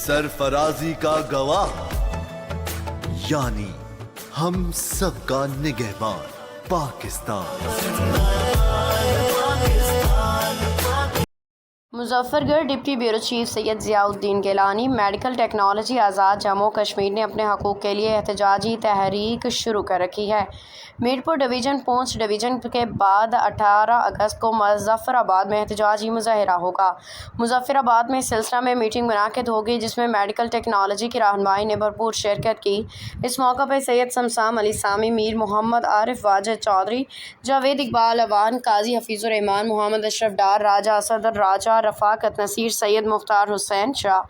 سرفرازی کا گواہ یعنی ہم سب کا نگہبان پاکستان۔ مظفر گڑھ ڈپٹی بیورو چیف سید ضیاء الدین گیلانی میڈیکل ٹیکنالوجی آزاد جموں کشمیر نے اپنے حقوق کے لیے احتجاجی تحریک شروع کر رکھی ہے۔ میرپور ڈویژن پونچھ ڈویژن کے بعد 18 اگست کو مظفر آباد میں احتجاجی مظاہرہ ہوگا۔ مظفر آباد میں اس سلسلہ میں میٹنگ منعقد ہوگی جس میں میڈیکل ٹیکنالوجی کی رہنمائی نے بھرپور شرکت کی۔ اس موقع پر سید شمشام علی سامی، میر محمد عارف واجد چودھری، جاوید اقبال اعوان، قاضی حفیظ الرحمان، محمد اشرف ڈار، راجہ اسد راجہ، رفاقت نصیر، سید مختار حسین شاہ،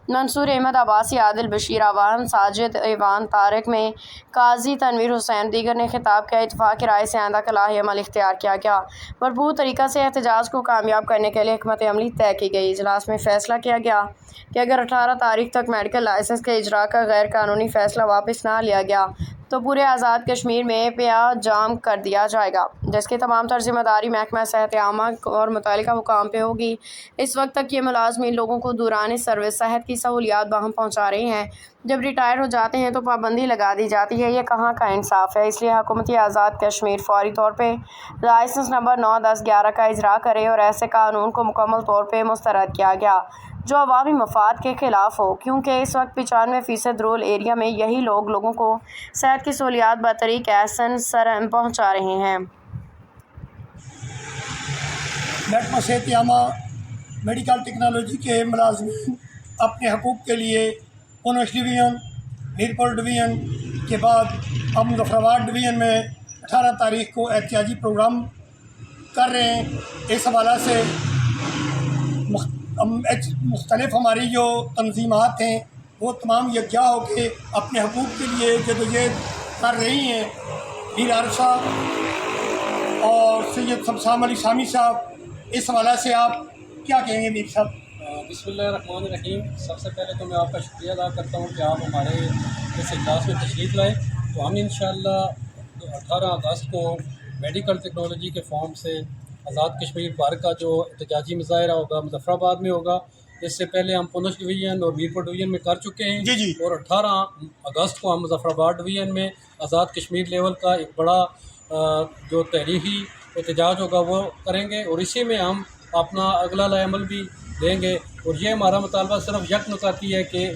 منصور احمد عباسی، عادل بشیر اعوان، ساجد ایوان طارق میں قاضی تنویر حسین دیگر نے خطاب کیا۔ اتفاق کی رائے سے آئندہ کا لاہی عمل اختیار کیا گیا۔ بھرپور طریقہ سے احتجاج کو کامیاب کرنے کے لیے حکمت عملی طے کی گئی۔ اجلاس میں فیصلہ کیا گیا کہ اگر 18 تاریخ تک میڈیکل لائسنس کے اجراء کا غیر قانونی فیصلہ واپس نہ لیا گیا تو پورے آزاد کشمیر میں پیا جام کر دیا جائے گا، جس کی تمام تر ذمہ داری محکمہ صحت عامہ اور متعلقہ حکام پہ ہوگی۔ اس وقت تک یہ ملازمین لوگوں کو دوران سروس صحت کی سہولیات باہم پہنچا رہے ہیں، جب ریٹائر ہو جاتے ہیں تو پابندی لگا دی جاتی ہے۔ یہ کہاں کا انصاف ہے؟ اس لیے حکومت آزاد کشمیر فوری طور پہ لائسنس نمبر 9، 10، 11 کا اجراء کرے اور ایسے قانون کو مکمل طور پہ مسترد کیا گیا جو عوامی مفاد کے خلاف ہو، کیونکہ اس وقت 95% رورل ایریا میں یہی لوگوں کو صحت کی سہولیات بطریق احسن سرم پہنچا رہے ہیں۔ محکمہ صحت عامہ میڈیکل ٹیکنالوجی کے ملازمین اپنے حقوق کے لیے پونچھ ڈویژن، میرپور ڈویژن کے بعد اب مظفر آباد ڈویژن میں 18 تاریخ کو احتجاجی پروگرام کر رہے ہیں۔ اس حوالہ سے مختلف ہماری جو تنظیمات ہیں وہ تمام یکجا ہو کے اپنے حقوق کے لیے جدوجہد کر رہی ہیں۔ میر عارف صاحب اور سید شمشام علی سامی صاحب، اس حوالہ سے آپ کیا کہیں گے میر صاحب؟ بسم اللہ الرحمن الرحیم۔ سب سے پہلے تو میں آپ کا شکریہ ادا کرتا ہوں کہ آپ ہمارے اس اجلاس میں تشریف لائے۔ تو ہم انشاءاللہ 18 اگست کو میڈیکل ٹیکنالوجی کے فارم سے آزاد کشمیر بھر کا جو احتجاجی مظاہرہ ہوگا مظفر آباد میں ہوگا۔ اس سے پہلے ہم پونچھ ڈویژن اور میرپور ڈویژن میں کر چکے ہیں جی اور 18 اگست کو ہم مظفر آباد ڈویژن میں آزاد کشمیر لیول کا ایک بڑا جو تحریری احتجاج ہوگا وہ کریں گے، اور اسی میں ہم اپنا اگلا لاہ عمل بھی دیں گے۔ اور یہ ہمارا مطالبہ صرف یک نکاتی ہے کہ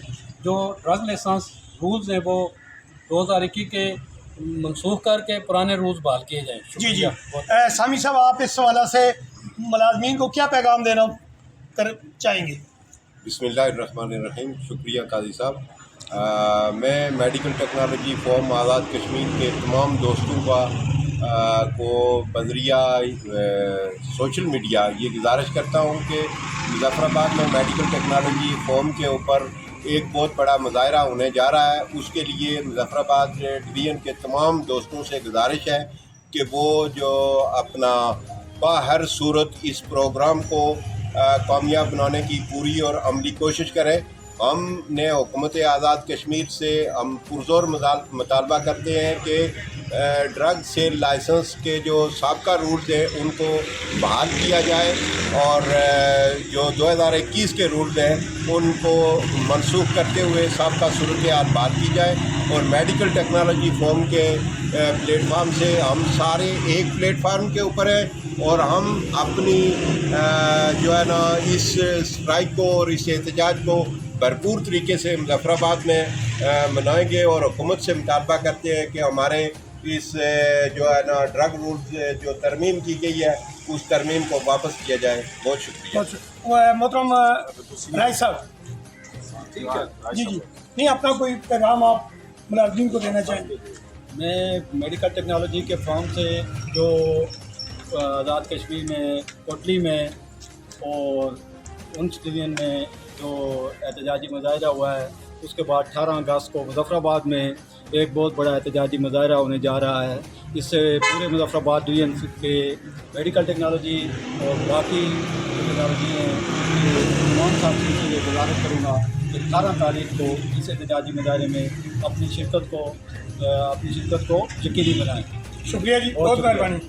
جو ڈرگ لائسنس رولز ہیں وہ 2021 کے منسوخ کر کے پرانے رولز بحال کیے جائیں۔ جی سامی صاحب، آپ اس حوالہ سے ملازمین کو کیا پیغام دینا چاہیں گے؟ بسم اللہ الرحمن الرحیم۔ شکریہ قاضی صاحب۔ میں medical technology forum Azad Kashmir کے تمام دوستوں کو بذریعہ سوشل میڈیا یہ گزارش کرتا ہوں کہ مظفر آباد میں میڈیکل ٹیکنالوجی فورم کے اوپر ایک بہت بڑا مظاہرہ ہونے جا رہا ہے۔ اس کے لیے مظفر آباد ڈویژن کے تمام دوستوں سے گزارش ہے کہ وہ جو اپنا باہر صورت اس پروگرام کو کامیاب بنانے کی پوری اور عملی کوشش کریں۔ ہم نے حکومت آزاد کشمیر سے ہم پرزور مطالبہ کرتے ہیں کہ ڈرگ سیل لائسنس کے جو سابقہ رولز ہیں ان کو بحال کیا جائے اور جو 2021 کے رولز ہیں ان کو منسوخ کرتے ہوئے سابقہ صورتحال بحال کی جائے، اور میڈیکل ٹیکنالوجی فورم کے پلیٹ فارم سے ہم سارے ایک پلیٹ فارم کے اوپر ہیں اور ہم اپنی جو ہے نا اس اسٹرائک کو اور اس احتجاج کو بھرپور طریقے سے مظفر آباد میں منائیں گے، اور حکومت سے مطالبہ کرتے ہیں کہ ہمارے اس جو ہے نا ڈرگ رولز جو ترمیم کی گئی ہے اس ترمیم کو واپس کیا جائے۔ بہت شکریہ۔ محترم رائے صاحب، جی نہیں، اپنا کوئی پیغام آپ ملازمین کو دینا چاہیں گے؟ میں میڈیکل ٹیکنالوجی کے فارم سے جو آزاد کشمیر میں کوٹلی میں اور پونچھ ڈویژن میں جو احتجاجی مظاہرہ ہوا ہے، اس کے بعد 18 اگست کو مظفر آباد میں ایک بہت بڑا احتجاجی مظاہرہ ہونے جا رہا ہے۔ اس سے پورے مظفر آباد ڈویژن کے میڈیکل ٹیکنالوجی اور باقی ٹیکنالوجی ہیں تمام ساتھیوں سے یہ گزارش کروں گا کہ 18 تاریخ کو اس احتجاجی مظاہرے میں اپنی شرکت کو یقینی بنائیں۔ شکریہ جی، بہت مہربانی۔